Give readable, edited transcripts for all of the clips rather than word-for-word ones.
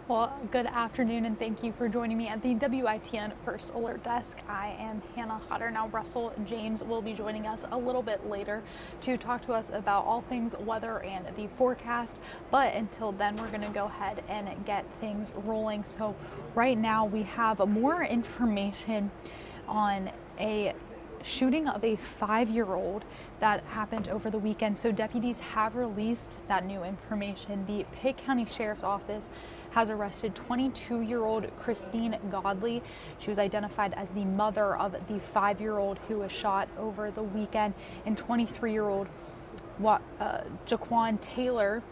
Well, good afternoon, and thank you for joining me at the WITN First Alert Desk. I am Hannah Hodder. Now, Russell James will be joining us a little bit later to talk to us about all things weather and the forecast. But until then, we're going to go ahead and get things rolling. So right now, we have more information on a shooting of a 5-year-old that happened over the weekend. So deputies have released that new information. The Pitt County Sheriff's Office has arrested 22-year-old Christine Godley. She was identified as the mother of the 5-year-old who was shot over the weekend, and 23-year-old Jaquan Taylor,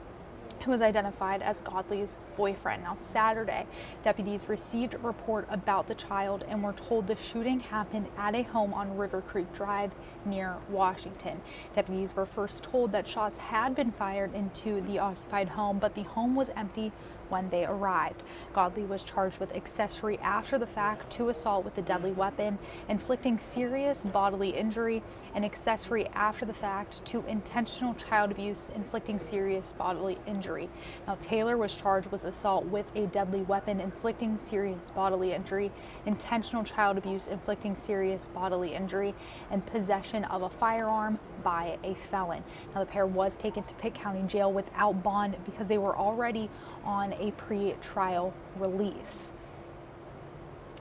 who was identified as Godley's boyfriend. Now, Saturday, deputies received a report about the child and were told the shooting happened at a home on River Creek Drive near Washington. Deputies were first told that shots had been fired into the occupied home, but the home was empty when they arrived. Godley was charged with accessory after the fact to assault with a deadly weapon, inflicting serious bodily injury, and accessory after the fact to intentional child abuse, inflicting serious bodily injury. Now, Taylor was charged with assault with a deadly weapon, inflicting serious bodily injury, intentional child abuse, inflicting serious bodily injury, and possession of a firearm by a felon. Now, the pair was taken to Pitt County Jail without bond because they were already on a pre-trial release.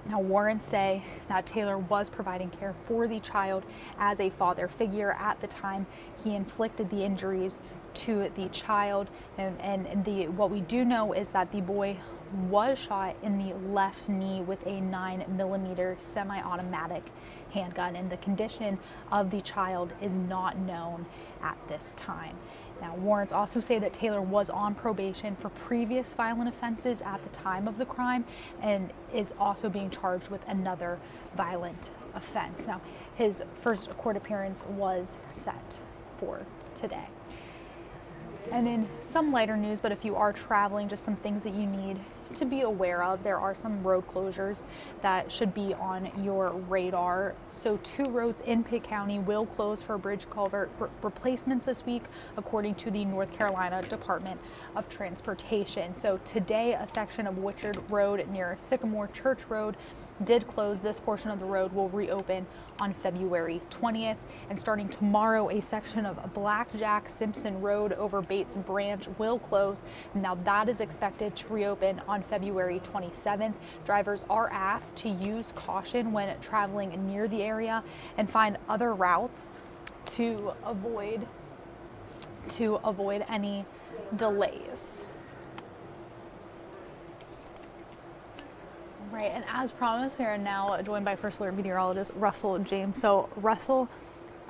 Now, warrants say that Taylor was providing care for the child as a father figure at the time he inflicted the injuries to the child. And what we do know is that the boy was shot in the left knee with a 9mm semi-automatic handgun, and the condition of the child is not known at this time. Now, warrants also say that Taylor was on probation for previous violent offenses at the time of the crime and is also being charged with another violent offense. Now, his first court appearance was set for today. And in some lighter news, but if you are traveling, just some things that you need to be aware of. There are some road closures that should be on your radar. So 2 roads in Pitt County will close for bridge culvert replacements this week, according to the North Carolina Department of Transportation. So today, a section of Witchard Road near Sycamore Church Road did close. This portion of the road will reopen on February 20th. And starting tomorrow, a section of Blackjack Simpson Road over Bates Branch will close. Now, that is expected to reopen on February 27th. Drivers are asked to use caution when traveling near the area and find other routes to avoid any delays. Right, and as promised, we are now joined by First Alert meteorologist Russell James. So, Russell,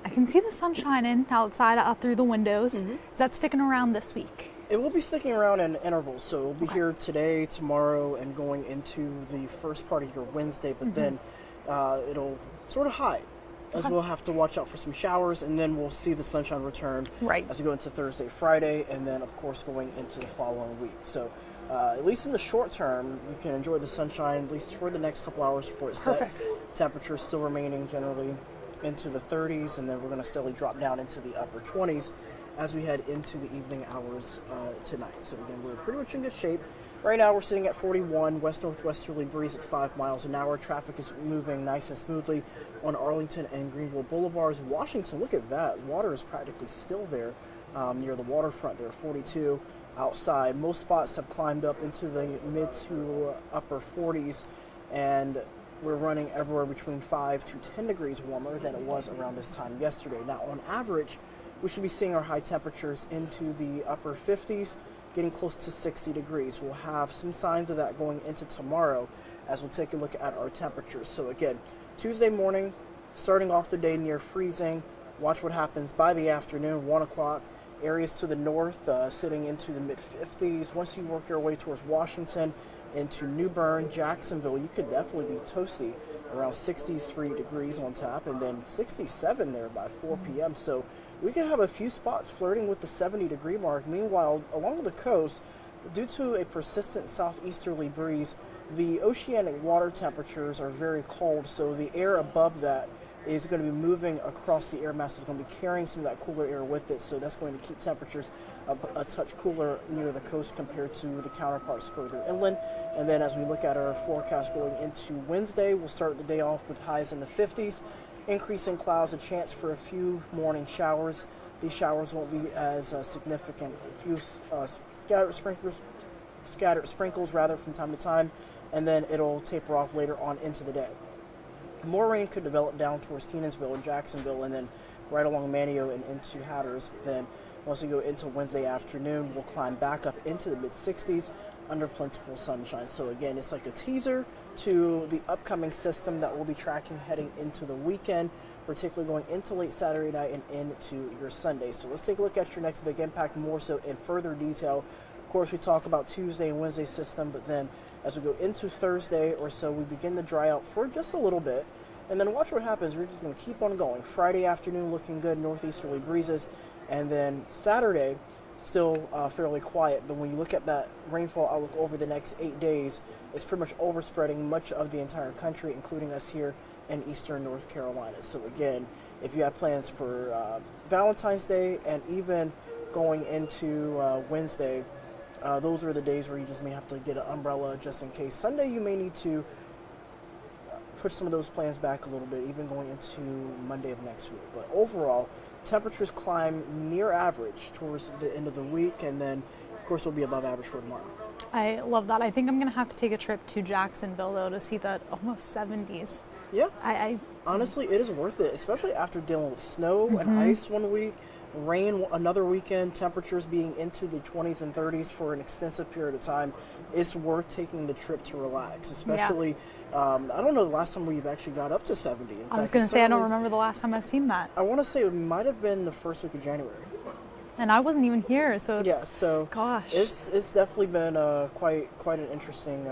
I can see the sun shining outside out through the windows. Is that sticking around this week? It will be sticking around in intervals, so it'll be here today, tomorrow, and going into the first part of your Wednesday, but then it'll sort of hide, as we'll have to watch out for some showers, and then we'll see the sunshine return as we go into Thursday, Friday, and then, of course, going into the following week. So, at least in the short term, you can enjoy the sunshine, at least for the next couple hours before it sets. Temperatures still remaining generally into the 30s, and then we're going to steadily drop down into the upper 20s as we head into the evening hours tonight. So again, we're pretty much in good shape. Right now we're sitting at 41, west-northwesterly breeze at 5 miles an hour. Traffic is moving nice and smoothly on Arlington and Greenville Boulevards. Washington, look at that. Water is practically still there near the waterfront there, 42 outside. Most spots have climbed up into the mid to upper 40s, and we're running everywhere between 5 to 10 degrees warmer than it was around this time yesterday. Now, on average, we should be seeing our high temperatures into the upper 50s, getting close to 60 degrees. We'll have some signs of that going into tomorrow as we'll take a look at our temperatures. So again, Tuesday morning, starting off the day near freezing. Watch what happens by the afternoon, 1 o'clock. Areas to the north sitting into the mid-50s. Once you work your way towards Washington, into New Bern, Jacksonville, you could definitely be toasty, around 63 degrees on tap, and then 67 there by 4 p.m. So we can have a few spots flirting with the 70-degree mark. Meanwhile, along the coast, due to a persistent southeasterly breeze, the oceanic water temperatures are very cold, so the air above that is going to be moving across the air mass. It's going to be carrying some of that cooler air with it, so that's going to keep temperatures a touch cooler near the coast compared to the counterparts further inland. And then as we look at our forecast going into Wednesday, we'll start the day off with highs in the 50s, increasing clouds, a chance for a few morning showers. These showers won't be as significant. A few scattered sprinkles rather from time to time, and then it'll taper off later on into the day. More rain could develop down towards Kenansville and Jacksonville, and then right along Manio and into Hatteras. Then once we go into Wednesday afternoon, we'll climb back up into the mid-60s under plentiful sunshine. So again, it's like a teaser to the upcoming system that we'll be tracking heading into the weekend, particularly going into late Saturday night and into your Sunday. So let's take a look at your next big impact more so in further detail. Of course, we talk about Tuesday and Wednesday system, but then as we go into Thursday or so, we begin to dry out for just a little bit. And then watch what happens. We're just going to keep on going. Friday afternoon looking good, northeasterly breezes. And then Saturday, still fairly quiet. But when you look at that rainfall outlook over the next 8 days, it's pretty much overspreading much of the entire country, including us here in eastern North Carolina. So again, if you have plans for Valentine's Day and even going into Wednesday, those are the days where you just may have to get an umbrella just in case. Sunday, you may need to push some of those plans back a little bit, even going into Monday of next week. But overall, temperatures climb near average towards the end of the week, and then, of course, will be above average for tomorrow. I love that. I think I'm going to have to take a trip to Jacksonville, though, to see that almost 70s. Yeah. I honestly, it is worth it, especially after dealing with snow and ice one week, rain another weekend, temperatures being into the 20s and 30s for an extensive period of time. It's worth taking the trip to relax, especially, I don't know the last time we've actually got up to 70. I was going to say, I don't remember the last time I've seen that. I want to say it might have been the first week of January. And I wasn't even here, so yeah, so gosh, it's definitely been quite an interesting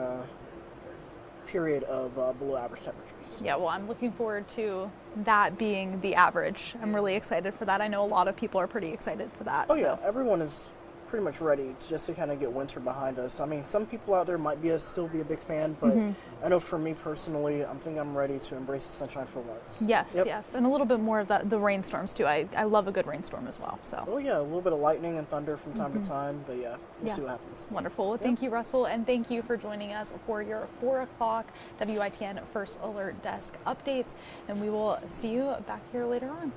period of below average temperatures. Yeah, well, I'm looking forward to that being the average. I'm really excited for that. I know a lot of people are pretty excited for that. Oh yeah, everyone is pretty much ready just to kind of get winter behind us. I mean, some people out there might still be a big fan, but I know for me personally, I'm ready to embrace the sunshine for once. Yes, yes, and a little bit more of the rainstorms too. I love a good rainstorm as well. So. Oh yeah, a little bit of lightning and thunder from time to time, but we'll see what happens. Wonderful. Well, thank you, Russell, and thank you for joining us for your 4 o'clock WITN First Alert Desk updates, and we will see you back here later on.